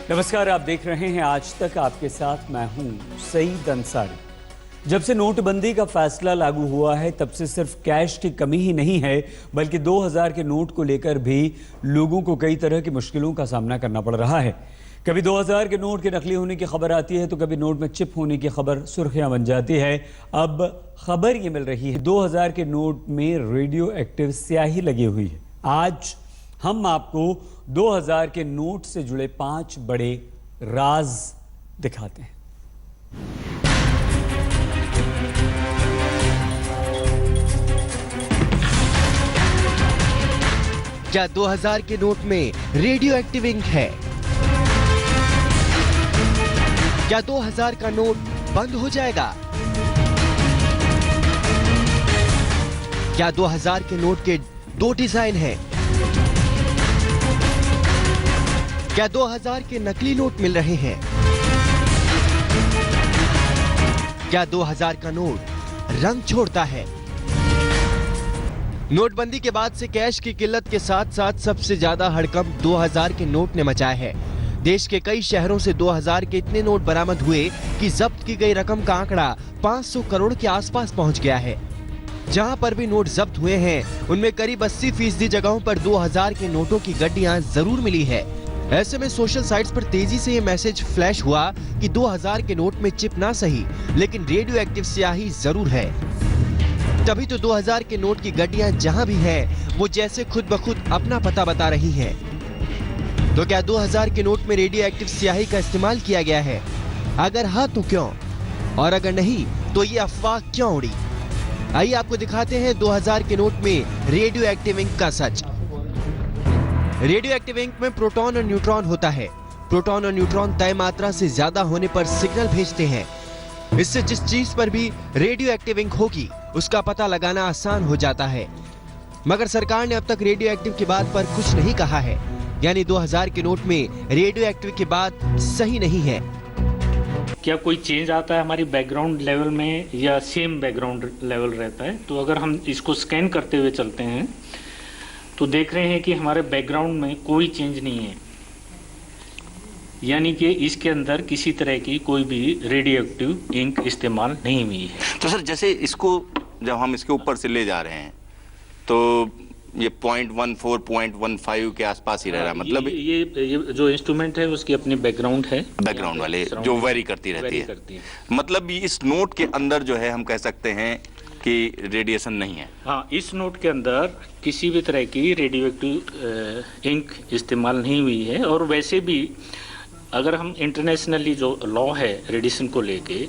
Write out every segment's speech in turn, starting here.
नमस्कार, आप देख रहे हैं आज तक। आपके साथ मैं हूं सईद अंसारी। जब से नोटबंदी का फैसला लागू हुआ है तब से सिर्फ कैश की कमी ही नहीं है बल्कि 2000 के नोट को लेकर भी लोगों को कई तरह की मुश्किलों का सामना करना पड़ रहा है। कभी 2000 के नोट के नकली होने की खबर आती है तो कभी नोट में चिप होने की खबर सुर्खियां बन जाती है। अब खबर ये मिल रही है 2000 के नोट में रेडियो एक्टिव स्याही लगी हुई है। आज हम आपको 2000 के नोट से जुड़े 5 बड़े राज दिखाते हैं। क्या 2000 के नोट में रेडियो एक्टिव इंक है? क्या 2000 का नोट बंद हो जाएगा? क्या 2000 के नोट के 2 डिजाइन हैं? क्या 2000 के नकली नोट मिल रहे हैं? क्या 2000 का नोट रंग छोड़ता है? नोटबंदी के बाद से कैश की किल्लत के साथ साथ सबसे ज्यादा हड़कंप 2000 के नोट ने मचाया है। देश के कई शहरों से 2000 के इतने नोट बरामद हुए कि जब्त की गई रकम का आंकड़ा 500 करोड़ के आसपास पहुंच गया है। जहां पर भी नोट जब्त हुए हैं उनमें करीब 80% जगहों पर 2000 के नोटों की गड्डियां जरूर मिली है। ऐसे में सोशल साइट्स पर तेजी से ये मैसेज फ्लैश हुआ कि 2000 के नोट में चिप ना सही लेकिन रेडियो एक्टिव स्याही जरूर है। तभी तो 2000 के नोट की गड्डियां जहां भी है वो जैसे खुद ब खुद अपना पता बता रही हैं। तो क्या 2000 के नोट में रेडियो एक्टिव स्याही का इस्तेमाल किया गया है? अगर हाँ तो क्यों, और अगर नहीं तो ये अफवाह क्यों उड़ी? आइए आपको दिखाते हैं 2000 के नोट में रेडियो एक्टिव इंक का सच। रेडियो एक्टिव इंक में प्रोटॉन और न्यूट्रॉन होता है। प्रोटॉन और न्यूट्रॉन तय मात्रा से ज्यादा होने पर सिग्नल भेजते हैं। इससे जिस चीज पर भी रेडियो एक्टिव इंक होगी उसका पता लगाना आसान हो जाता है। मगर सरकार ने अब तक रेडियो एक्टिव की बात पर कुछ नहीं कहा है, यानी 2000 के नोट में रेडियो एक्टिव की बात सही नहीं है। क्या कोई चेंज आता है हमारी बैकग्राउंड लेवल में या सेम बैकग्राउंड लेवल रहता है? तो अगर हम इसको स्कैन करते हुए चलते हैं तो देख रहे हैं कि हमारे बैकग्राउंड में कोई चेंज नहीं है, यानी कि इसके अंदर किसी तरह की कोई भी रेडियो एक्टिव इंक इस्तेमाल नहीं हुई है। तो सर जैसे इसको जब हम इसके ऊपर से ले जा रहे हैं तो ये 0.14 0.15 के आसपास ही रह रहा है, मतलब ये जो इंस्ट्रूमेंट है उसकी अपनी बैकग्राउंड है, बैकग्राउंड वाले जो वेरी करती रहती है। मतलब इस नोट के अंदर जो है हम कह सकते हैं कि रेडिएशन नहीं है। हाँ, इस नोट के अंदर किसी भी तरह की रेडियो एक्टिव इंक इस्तेमाल नहीं हुई है। और वैसे भी अगर हम इंटरनेशनली जो लॉ है रेडिएशन को लेके,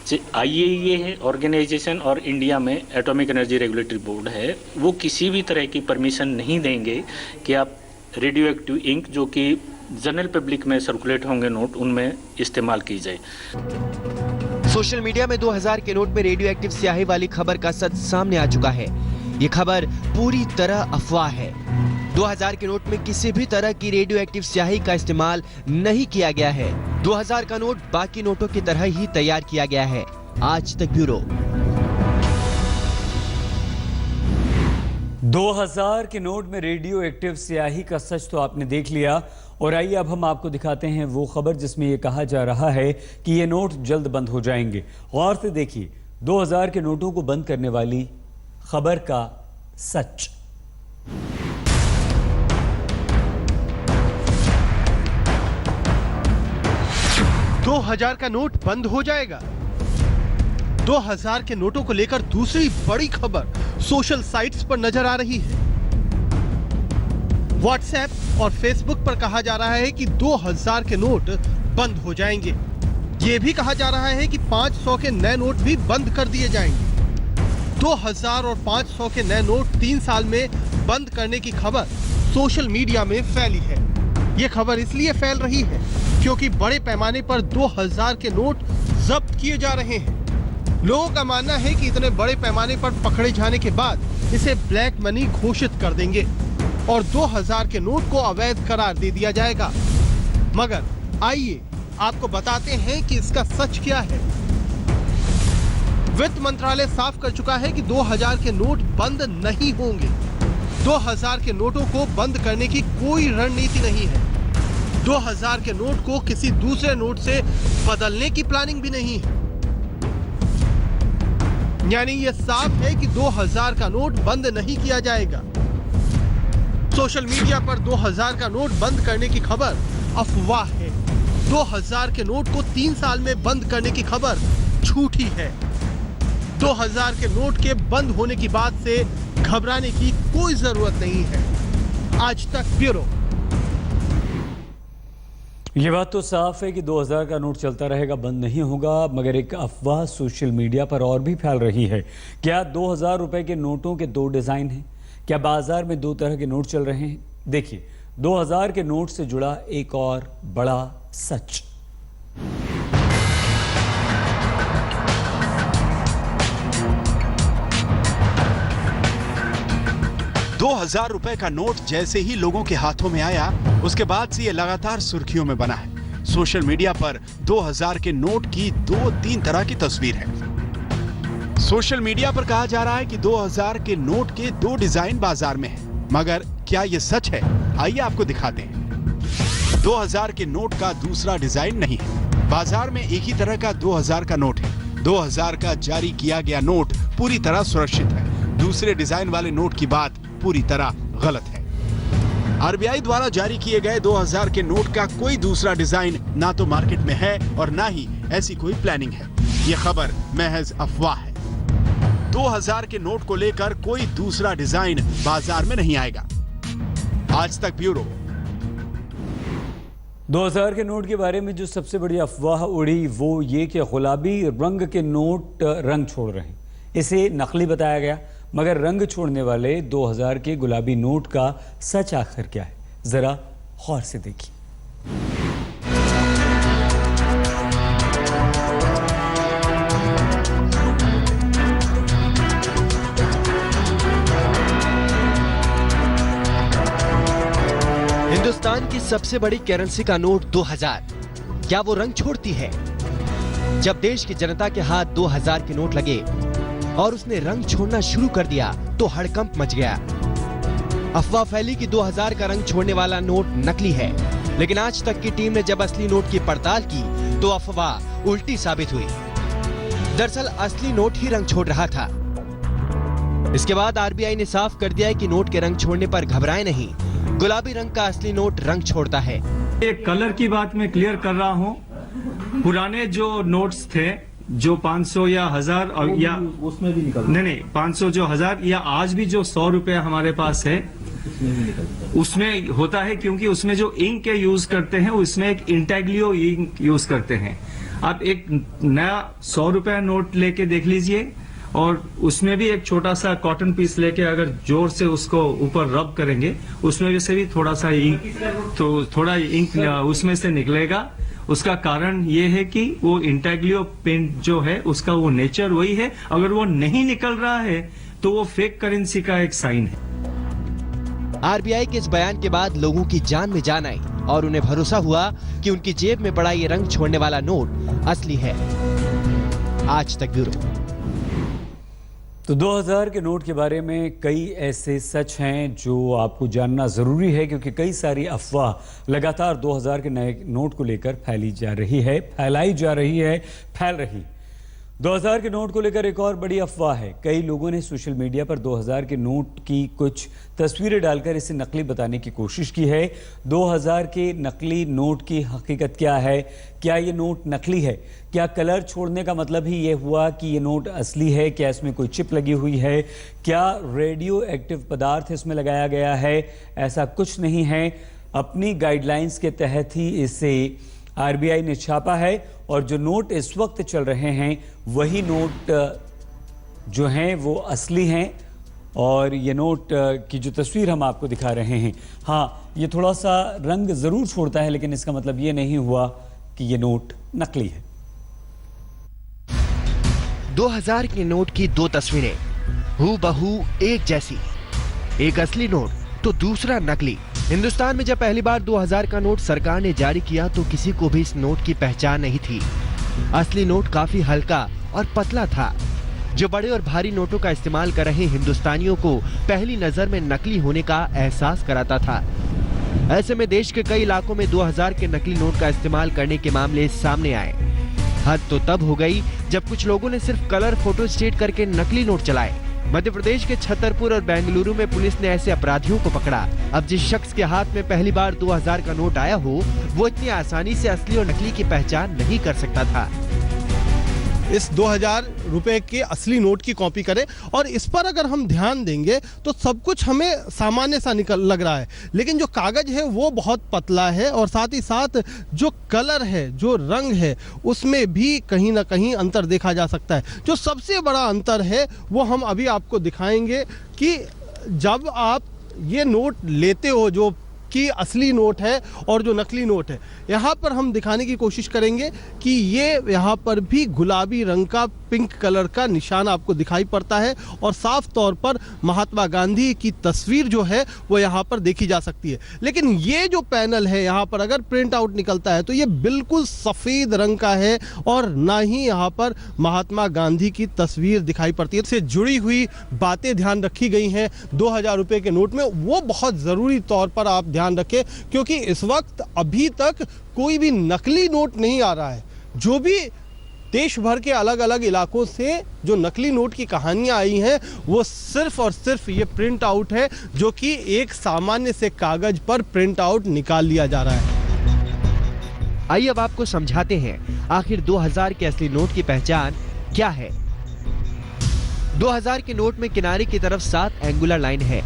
IAEA है ऑर्गेनाइजेशन और इंडिया में एटॉमिक एनर्जी रेगुलेटरी बोर्ड है, वो किसी भी तरह की परमिशन नहीं देंगे कि आप रेडियो एक्टिव इंक जो कि जनरल पब्लिक में सर्कुलेट होंगे नोट उनमें इस्तेमाल की जाए। सोशल मीडिया में 2000 के नोट में रेडियो एक्टिव स्याही वाली खबर का सच सामने आ चुका है। ये खबर पूरी तरह अफवाह है। 2000 के नोट में किसी भी तरह की रेडियो एक्टिव स्याही का इस्तेमाल नहीं किया गया है। 2000 का नोट बाकी नोटों की तरह ही तैयार किया गया है। आज तक ब्यूरो। 2000 के नोट में रेडियो एक्टिव स्याही का सच तो आपने देख लिया, और आइए अब हम आपको दिखाते हैं वो खबर जिसमें यह कहा जा रहा है कि ये नोट जल्द बंद हो जाएंगे। गौर से देखिए 2000 के नोटों को बंद करने वाली खबर का सच। दो 2000 का नोट बंद हो जाएगा। 2000 के नोटों को लेकर दूसरी बड़ी खबर सोशल साइट्स पर नजर आ रही है। व्हाट्सएप और फेसबुक पर कहा जा रहा है कि 2000 के नोट बंद हो जाएंगे। यह भी कहा जा रहा है कि 500 के नए नोट भी बंद कर दिए जाएंगे। 2000 और 500 के नए नोट 3 साल में बंद करने की खबर सोशल मीडिया में फैली है। यह खबर इसलिए फैल रही है क्योंकि बड़े पैमाने पर 2000 के नोट जब्त किए जा रहे हैं। लोगों का मानना है कि इतने बड़े पैमाने पर पकड़े जाने के बाद इसे ब्लैक मनी घोषित कर देंगे और 2000 के नोट को अवैध करार दे दिया जाएगा। मगर आइए आपको बताते हैं कि इसका सच क्या है। वित्त मंत्रालय साफ कर चुका है कि 2000 के नोट बंद नहीं होंगे। 2000 के नोटों को बंद करने की कोई रणनीति नहीं है। 2000 के नोट को किसी दूसरे नोट से बदलने की प्लानिंग भी नहीं है। यानी यह साफ है कि 2000 का नोट बंद नहीं किया जाएगा। सोशल मीडिया पर 2000 का नोट बंद करने की खबर अफवाह है। 2000 के नोट को 3 साल में बंद करने की खबर झूठी है। 2000 के नोट के बंद होने की बात से घबराने की कोई जरूरत नहीं है। आज तक ब्यूरो। ये बात तो साफ है कि 2000 का नोट चलता रहेगा, बंद नहीं होगा, मगर एक अफवाह सोशल मीडिया पर और भी फैल रही है। क्या 2000 रुपए के नोटों के 2 डिजाइन हैं? क्या बाजार में 2 तरह के नोट चल रहे हैं? देखिए, 2000 के नोट से जुड़ा एक और बड़ा सच। ₹2000 का नोट जैसे ही लोगों के हाथों में आया, उसके बाद से ये लगातार सुर्खियों में बना है। सोशल मीडिया पर 2000 के नोट की 2-3 तरह की तस्वीर है। सोशल मीडिया पर कहा जा रहा है कि 2000 के नोट के 2 डिजाइन बाजार में हैं। मगर क्या ये सच है? आइए आपको दिखाते हैं। 2000 के नोट का दूसरा डिजाइन नहीं है। बाजार में एक ही तरह का 2000 का नोट है। 2000 का जारी किया गया नोट पूरी तरह सुरक्षित है। दूसरे डिजाइन वाले नोट की बात पूरी तरह गलत है। आरबीआई द्वारा जारी किए गए 2000 के नोट का कोई दूसरा डिजाइन ना तो मार्केट में है और ना ही ऐसी कोई प्लानिंग है। ये खबर महज अफवाह है। 2000 के नोट को लेकर कोई दूसरा डिजाइन बाजार में नहीं आएगा। आज तक ब्यूरो। 2000 के नोट के बारे में जो सबसे बड़ी अफवाह उड़ी वो ये कि गुलाबी रंग के नोट रंग छोड़ रहे हैं। इसे नकली बताया गया, मगर रंग छोड़ने वाले 2000 के गुलाबी नोट का सच आखिर क्या है, जरा गौर से देखिए। हिंदुस्तान की सबसे बड़ी करेंसी का नोट 2000, क्या वो रंग छोड़ती है? जब देश की जनता के हाथ 2000 के नोट लगे और उसने रंग छोड़ना शुरू कर दिया तो हड़कंप मच गया। अफवाह फैली कि 2000 का रंग छोड़ने वाला नोट नकली है, लेकिन आज तक की टीम ने जब असली नोट की पड़ताल की तो अफवाह उल्टी साबित हुई। दरअसल असली नोट ही रंग छोड़ रहा था। इसके बाद आरबीआई ने साफ कर दिया है कि नोट के रंग छोड़ने पर घबराएं नहीं, गुलाबी रंग का असली नोट रंग छोड़ता है। एक कलर की बात मैं क्लियर कर रहा हूँ। पुराने जो नोट्स थे, जो 500 या 1000 और या उसमें भी निकल नहीं 500 जो 1000 या आज भी जो 100 रुपए हमारे पास है उसमें होता है, क्योंकि उसमें जो इंक के यूज करते हैं उसमें एक इंटेग्लियो इंक यूज करते हैं। आप एक नया 100 रुपया नोट लेके देख लीजिए और उसमें भी एक छोटा सा कॉटन पीस लेके अगर जोर से उसको ऊपर रब करेंगे उसमें से भी थोड़ा सा इंक, तो थोड़ा इंक उसमें से निकलेगा। उसका कारण ये है कि वो इंटेग्लियो पेंट जो है उसका वो नेचर वही है। अगर वो नहीं निकल रहा है तो वो फेक करेंसी का एक साइन है। आरबीआई के इस बयान के बाद लोगों की जान में जान आई और उन्हें भरोसा हुआ कि उनकी जेब में पड़ा ये रंग छोड़ने वाला नोट असली है। आज तक ब्यूरो। तो 2000 के नोट के बारे में कई ऐसे सच हैं जो आपको जानना ज़रूरी है, क्योंकि कई सारी अफवाह लगातार 2000 के नए नोट को लेकर फैलाई जा रही है, फैल रही। 2000 के नोट को लेकर एक और बड़ी अफवाह है। कई लोगों ने सोशल मीडिया पर 2000 के नोट की कुछ तस्वीरें डालकर इसे नकली बताने की कोशिश की है। 2000 के नकली नोट की हकीकत क्या है? क्या ये नोट नकली है? क्या कलर छोड़ने का मतलब ही ये हुआ कि ये नोट असली है? क्या इसमें कोई चिप लगी हुई है? क्या रेडियो एक्टिव पदार्थ इसमें लगाया गया है? ऐसा कुछ नहीं है। अपनी गाइडलाइंस के तहत ही इसे आरबीआई ने छापा है और जो नोट इस वक्त चल रहे हैं वही नोट जो हैं वो असली हैं। और ये नोट की जो तस्वीर हम आपको दिखा रहे हैं, हाँ, ये थोड़ा सा रंग ज़रूर छोड़ता है, लेकिन इसका मतलब ये नहीं हुआ कि ये नोट नकली है। 2000 के नोट की 2 तस्वीरें हूबहू एक जैसी, एक असली नोट तो दूसरा नकली। हिंदुस्तान में जब पहली बार 2000 का नोट सरकार ने जारी किया तो किसी को भी इस नोट की पहचान नहीं थी। असली नोट काफी हल्का और पतला था, जो बड़े और भारी नोटों का इस्तेमाल कर रहे हिंदुस्तानियों को पहली नजर में नकली होने का एहसास कराता था। ऐसे में देश के कई इलाकों में 2000 के नकली नोट का इस्तेमाल करने के मामले सामने आए। हद तो तब हो गई जब कुछ लोगों ने सिर्फ कलर फोटो स्टेट करके नकली नोट चलाए। मध्य प्रदेश के छतरपुर और बेंगलुरु में पुलिस ने ऐसे अपराधियों को पकड़ा। अब जिस शख्स के हाथ में पहली बार 2000 का नोट आया हो, वो इतनी आसानी से असली और नकली की पहचान नहीं कर सकता था। इस 2000 रुपए के असली नोट की कॉपी करें और इस पर अगर हम ध्यान देंगे तो सब कुछ हमें सामान्य सा लग रहा है, लेकिन जो कागज है वो बहुत पतला है और साथ ही साथ जो कलर है, जो रंग है, उसमें भी कहीं ना कहीं अंतर देखा जा सकता है। जो सबसे बड़ा अंतर है वो हम अभी आपको दिखाएंगे कि जब आप ये नोट लेते हो जो कि असली नोट है और जो नकली नोट है, यहाँ पर हम दिखाने की कोशिश करेंगे कि ये यहाँ पर भी गुलाबी रंग का पिंक कलर का निशान आपको दिखाई पड़ता है और साफ तौर पर महात्मा गांधी की तस्वीर जो है वो यहाँ पर देखी जा सकती है। लेकिन ये जो पैनल है यहाँ पर अगर प्रिंट आउट निकलता है तो ये बिल्कुल सफ़ेद रंग का है और ना ही यहाँ पर महात्मा गांधी की तस्वीर दिखाई पड़ती है। इससे जुड़ी हुई बातें ध्यान रखी गई हैं 2000 रुपये के नोट में, वो बहुत ज़रूरी तौर पर आप ध्यान रखें, क्योंकि इस वक्त अभी तक कोई भी नकली नोट नहीं आ रहा है। जो भी देश भर के अलग अलग इलाकों से जो नकली नोट की कहानियां आई हैं वो सिर्फ और सिर्फ ये प्रिंट आउट है, जो कि एक सामान्य से कागज पर प्रिंट आउट निकाल लिया जा रहा है। आइए अब आपको समझाते हैं आखिर 2000 के असली नोट की पहचान क्या है। 2000 के नोट में किनारे की तरफ 7 एंगुलर लाइन है।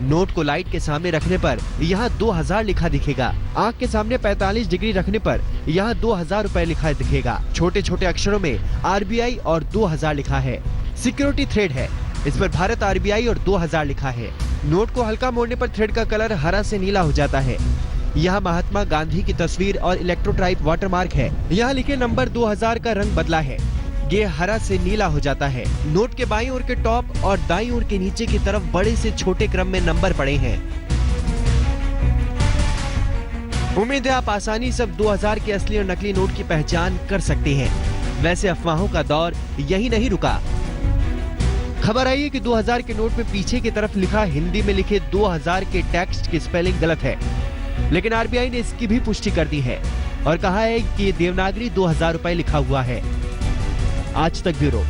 नोट को लाइट के सामने रखने पर यहाँ 2000 लिखा दिखेगा। आंख के सामने 45 डिग्री रखने पर यहाँ 2000 रुपए लिखा दिखेगा। छोटे छोटे अक्षरों में RBI और 2000 लिखा है। सिक्योरिटी थ्रेड है, इस पर भारत RBI और 2000 लिखा है। नोट को हल्का मोड़ने पर थ्रेड का कलर हरा से नीला हो जाता है। यहाँ महात्मा गांधी की तस्वीर और इलेक्ट्रोटाइप वाटरमार्क है। यहाँ लिखे नंबर 2000 का रंग बदला है, ये हरा से नीला हो जाता है। नोट के बाईं ओर के टॉप और दाईं ओर के नीचे की तरफ बड़े से छोटे क्रम में नंबर पड़े हैं। उम्मीद है आप आसानी से 2000 के असली और नकली नोट की पहचान कर सकते हैं। वैसे अफवाहों का दौर यही नहीं रुका। खबर आई है कि 2000 के नोट में पीछे की तरफ लिखा हिंदी में लिखे 2000 के टेक्स्ट की स्पेलिंग गलत है, लेकिन RBI ने इसकी भी पुष्टि कर दी है और कहा है कि देवनागरी 2000 रुपए लिखा हुआ है। आज तक ब्यूरो।